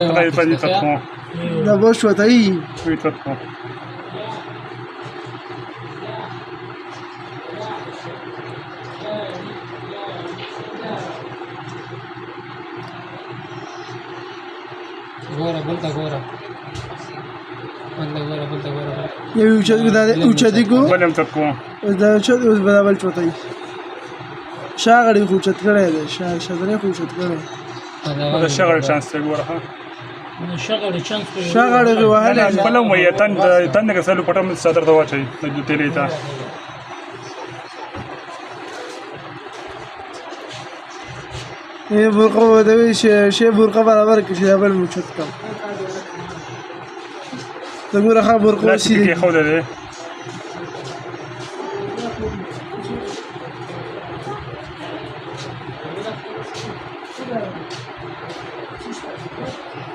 Dai, tagli troppo. Da boş var dayı. Qui troppo. Gora, bolta gora. Bolta gora. Yemi uçadiku. Balem troppo. Da uçad uz beraber çotayı. شاغړې خو چت کړی دی شاغړې خو چت کړی هذا شغل شانس تقول ها شاغړې وهلې بلم وي تند كسلو پټم صدر دوا چي د تیلې تا یې برقه دوی شی برقه برابر کې شی بل مو چت کړ دغه راخه برقه لا شي کې خو ده